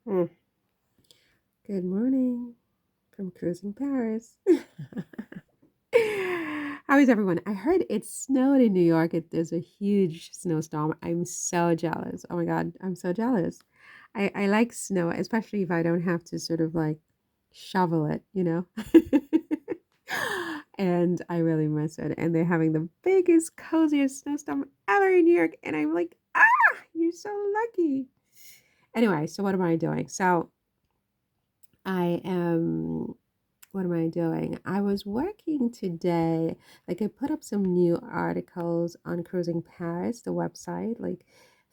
Mm. Good morning from Cruising Paris. How is everyone? I heard it snowed in New York. There's a huge snowstorm. I'm so jealous. Oh my God, I'm so jealous. I like snow, especially if I don't have to sort of like shovel it. And I really miss it. And they're having the biggest, coziest snowstorm ever in New York. And I'm like, you're so lucky. Anyway, so what am I doing? So I am, what am I doing? I was working today. Like, I put up some new articles on Cruising Paris, the website, like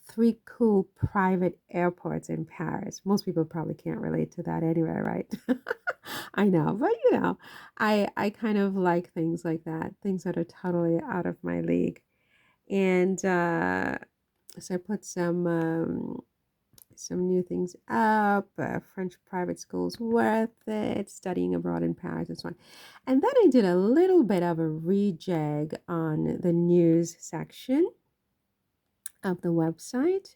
three cool private airports in Paris. Most people probably can't relate to that anyway, right? I know, but I kind of like things like that, things that are totally out of my league. And so I put some new things up. French private schools worth it. Studying abroad in Paris and so on. And then I did a little bit of a rejig on the news section of the website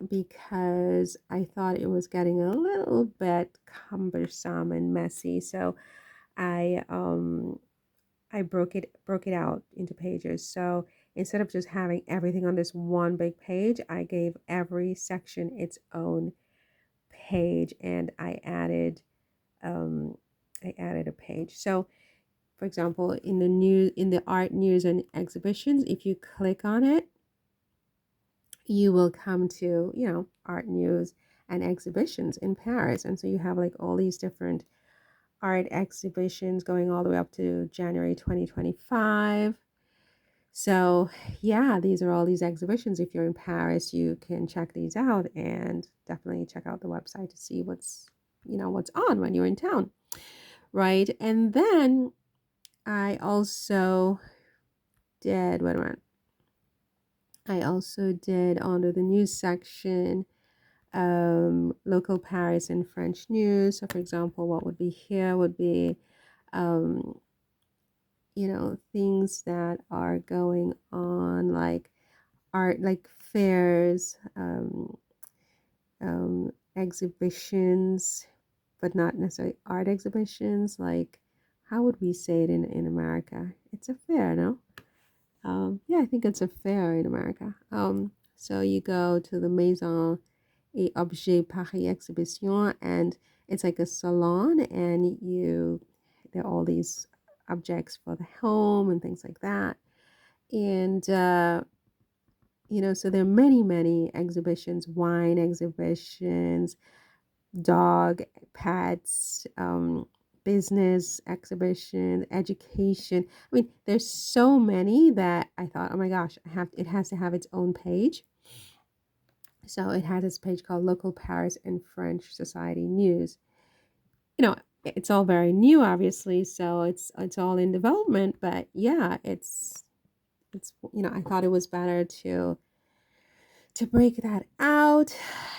because I thought it was getting a little bit cumbersome and messy. So I I broke it out into pages. So instead of just having everything on this one big page, I gave every section its own page, and I added a page. So for example, in the art news and exhibitions, if you click on it, you will come to, art news and exhibitions in Paris. And so you have like all these different art exhibitions going all the way up to January 2025. So, yeah, these are all these exhibitions. If you're in Paris, you can check these out and definitely check out the website to see what's on when you're in town, right? And then I also did what am I also did under the news section, local Paris and French news. So, for example, what would be here would be um, things that are going on, like art, like fairs, exhibitions, but not necessarily art exhibitions. Like, how would we say it in America? It's a fair, no? Yeah, I think it's a fair in America. So you go to the Maison et Objet Paris exhibition, and it's like a salon, and there are all these objects for the home and things like that. And so there are many, many exhibitions, wine exhibitions, dog, pets, business exhibition, education. I mean, there's so many that I thought, oh my gosh, it has to have its own page. So it has this page called Local Paris and French Society News. You know, it's all very new, obviously, so it's all in development. But yeah, it's I thought it was better to break that out.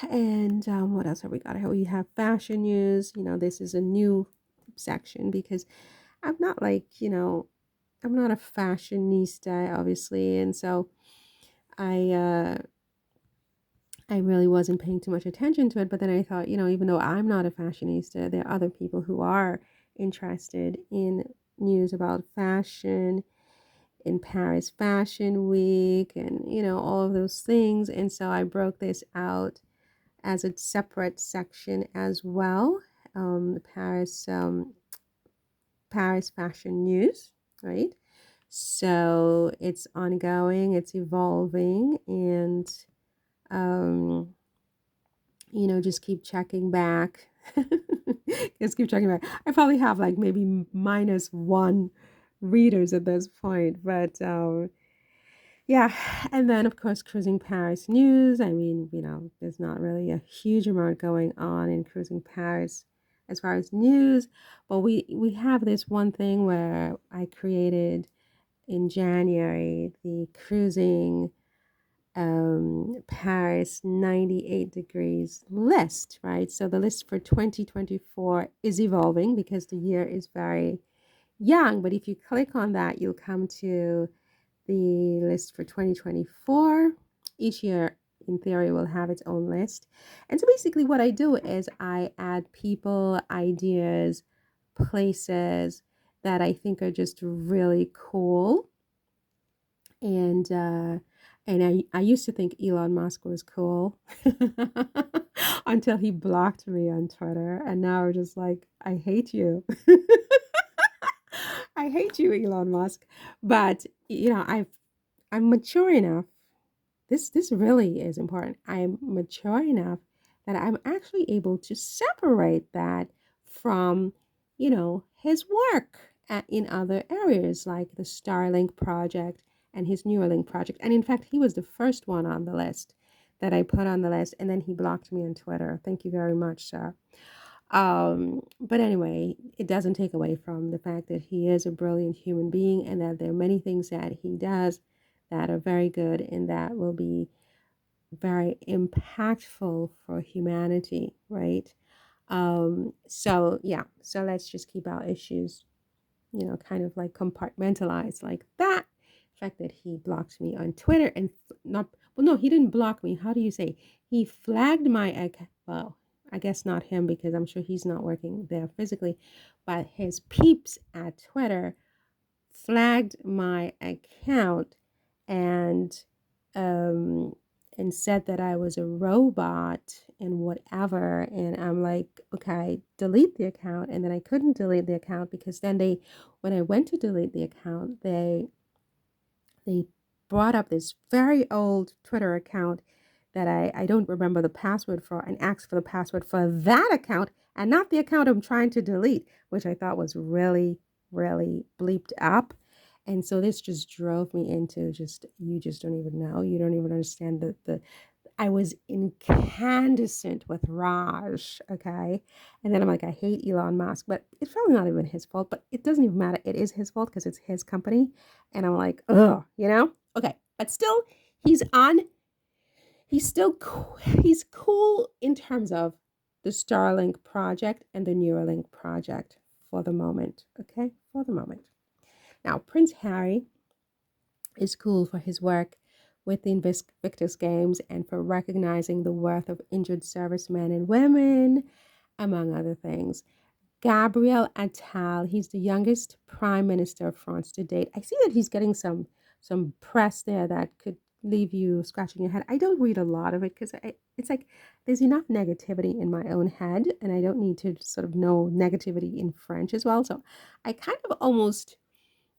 And what else have we got here? We have fashion news. This is a new section because I'm not I'm not a fashionista, obviously. And so I, uh, I really wasn't paying too much attention to it. But then I thought, even though I'm not a fashionista, there are other people who are interested in news about fashion, in Paris Fashion Week, and all of those things. And so I broke this out as a separate section as well. The Paris Fashion News, right? So it's ongoing, it's evolving, and um, just keep checking back. Just keep checking back. I probably have like maybe minus one readers at this point, but yeah. And then of course Cruising Paris news. I mean, there's not really a huge amount going on in Cruising Paris as far as news, but we have this one thing where I created in January the Cruising Paris 98 degrees list, right? So the list for 2024 is evolving because the year is very young, but if you click on that, you'll come to the list for 2024. Each year, in theory, will have its own list. And so basically, what I do is I add people, ideas, places that I think are just really cool. And I used to think Elon Musk was cool until he blocked me on Twitter, and now we're just like, I hate you. I hate you, Elon Musk. But I'm mature enough. This really is important. I'm mature enough that I'm actually able to separate that from, his work in other areas like the Starlink project and his Neuralink project. And in fact, he was the first one on the list that I put on the list, and then he blocked me on Twitter. Thank you very much, sir. But anyway, it doesn't take away from the fact that he is a brilliant human being and that there are many things that he does that are very good and that will be very impactful for humanity, right? So yeah, so let's just keep our issues, kind of like compartmentalized like that. The fact that he blocked me on Twitter and not, well, no, he didn't block me. How do you say? He flagged my account. Well, I guess not him because I'm sure he's not working there physically, but his peeps at Twitter flagged my account and um and said that I was a robot and whatever. And I'm like, okay, delete the account. And then I couldn't delete the account because then when I went to delete the account, they brought up this very old Twitter account that I don't remember the password for and asked for the password for that account and not the account I'm trying to delete, which I thought was really, really bleeped up. And so this just drove me into just, you just don't even know. You don't even understand the I was incandescent with Raj, okay? And then I'm like, I hate Elon Musk, but it's probably not even his fault, but it doesn't even matter. It is his fault because it's his company. And I'm like, ugh, Okay, but still, he's on, he's still cool. He's cool in terms of the Starlink project and the Neuralink project for the moment, okay? For the moment. Now, Prince Harry is cool for his work with the Invictus Games and for recognizing the worth of injured servicemen and women, among other things. Gabriel Attal, he's the youngest prime minister of France to date. I see that he's getting some press there that could leave you scratching your head. I don't read a lot of it because it's like there's enough negativity in my own head, and I don't need to sort of know negativity in French as well. So I kind of almost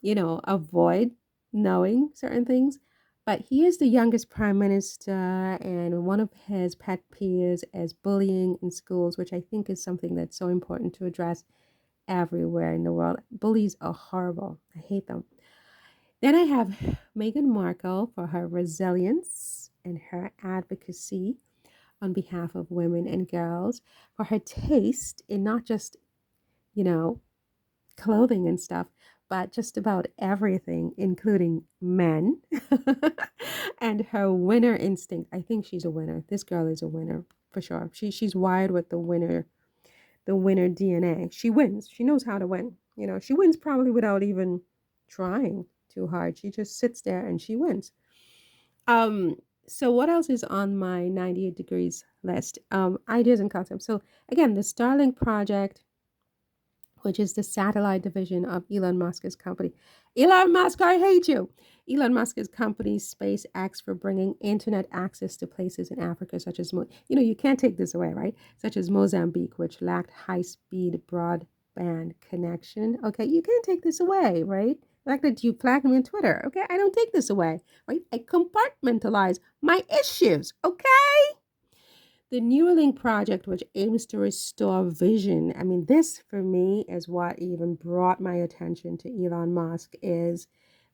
avoid knowing certain things. But he is the youngest prime minister, and one of his pet peeves is bullying in schools, which I think is something that's so important to address everywhere in the world. Bullies are horrible. I hate them. Then I have Meghan Markle for her resilience and her advocacy on behalf of women and girls, for her taste in not just, you know, clothing and stuff, but just about everything, including men, and her winner instinct. I think she's a winner. This girl is a winner for sure. She's wired with the winner DNA. She wins. She knows how to win. She wins probably without even trying too hard. She just sits there and she wins. Um, so what else is on my 98 degrees list? Ideas and concepts. So again, the Starlink project, which is the satellite division of Elon Musk's company. Elon Musk, I hate you. Elon Musk's company, SpaceX, for bringing internet access to places in Africa, such as, you can't take this away, right? Such as Mozambique, which lacked high-speed broadband connection. Okay, you can't take this away, right? The fact that you flagged me on Twitter, okay? I don't take this away, right? I compartmentalize my issues, okay? The Neuralink project, which aims to restore vision. I mean, this for me is what even brought my attention to Elon Musk, is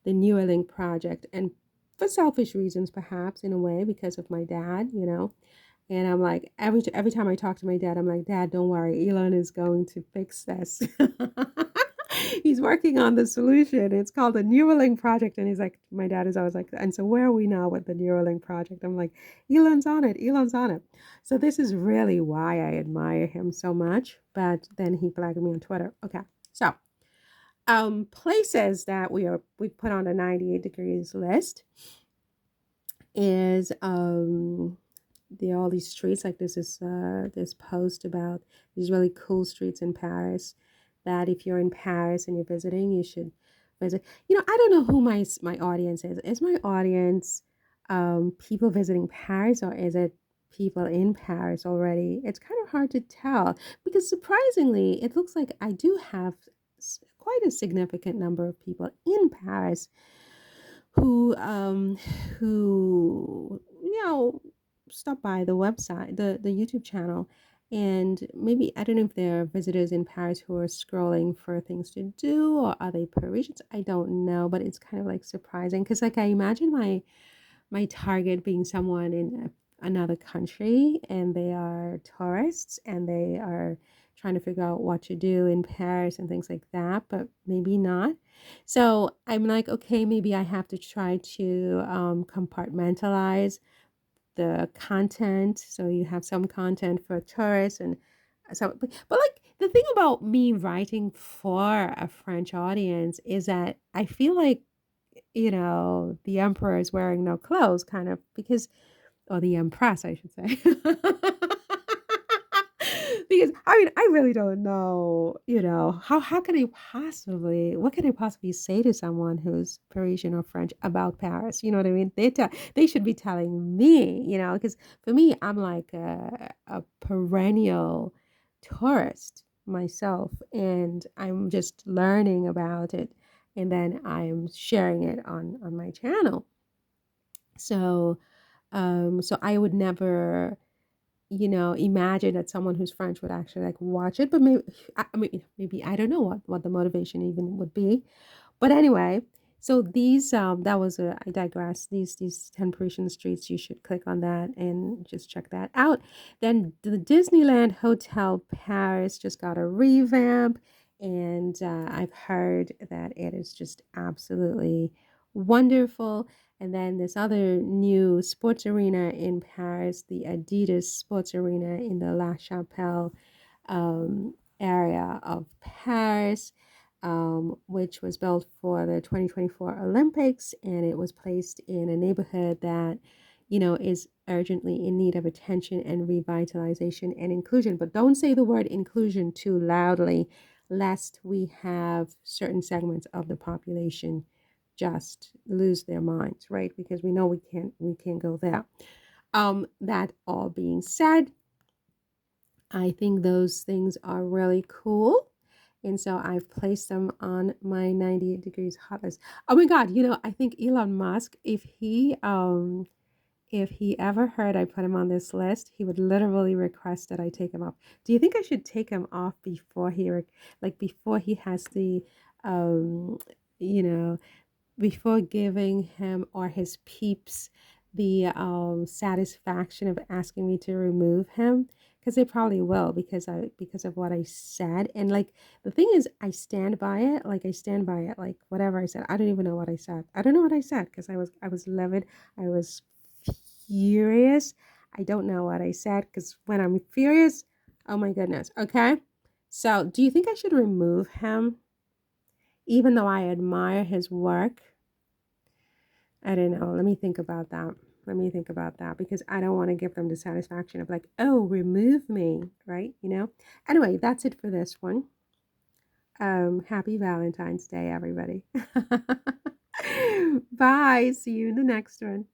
the Neuralink project. And for selfish reasons, perhaps, in a way, because of my dad. And I'm like, every time I talk to my dad, I'm like, Dad, don't worry, Elon is going to fix this. He's working on the solution. It's called the Neuralink project. And he's like, my dad is always like, and so where are we now with the Neuralink project? I'm like, Elon's on it. Elon's on it. So this is really why I admire him so much. But then he flagged me on Twitter. Okay. So places that we put on the 98 degrees list is there are all these streets, like this post about these really cool streets in Paris, that if you're in Paris and you're visiting, you should visit. I don't know who my audience is. Is my audience people visiting Paris, or is it people in Paris already? It's kind of hard to tell, because surprisingly, it looks like I do have quite a significant number of people in Paris who stop by the website, the YouTube channel, and maybe I don't know if they're visitors in Paris who are scrolling for things to do, or are they Parisians? I don't know, but it's kind of like surprising, because like I imagine my target being someone in another country, and they are tourists, and they are trying to figure out what to do in Paris and things like that, but maybe not. So I'm like, okay, maybe I have to try to compartmentalize the content. So you have some content for tourists, and but like the thing about me writing for a French audience is that I feel like, the emperor is wearing no clothes, kind of, because, or the empress, I should say. Because I mean, I really don't know, how can I possibly, what can I possibly say to someone who's Parisian or French about Paris? You know what I mean? They should be telling me, because for me, I'm like a perennial tourist myself, and I'm just learning about it, and then I'm sharing it on my channel. So so I would never, imagine that someone who's French would actually like watch it. But maybe, I mean, maybe I don't know what the motivation even would be. But anyway, so these that was a, I digress. These 10 Parisian streets, you should click on that and just check that out. Then the Disneyland Hotel Paris just got a revamp, and I've heard that it is just absolutely wonderful. And then this other new sports arena in Paris, the Adidas Sports Arena in the La Chapelle area of Paris, which was built for the 2024 Olympics, and it was placed in a neighborhood that, is urgently in need of attention and revitalization and inclusion. But don't say the word inclusion too loudly, lest we have certain segments of the population just lose their minds, right? Because we know we can't go there. That all being said, I think those things are really cool. And so I've placed them on my 98 degrees hot list. Oh my God, I think Elon Musk, if he ever heard I put him on this list, he would literally request that I take him off. Do you think I should take him off before before he has the um you know before giving him or his peeps the satisfaction of asking me to remove him, because they probably will, because of what I said. And like the thing is, I stand by it, like whatever I said. I don't even know what I said. I don't know what I said, because I was livid. I was furious. I don't know what I said, because when I'm furious, oh my goodness. Okay, so do you think I should remove him, even though I admire his work? I don't know. Let me think about that. Let me think about that, because I don't want to give them the satisfaction of like, oh, remove me, right? Anyway, that's it for this one. Happy Valentine's Day, everybody. Bye. See you in the next one.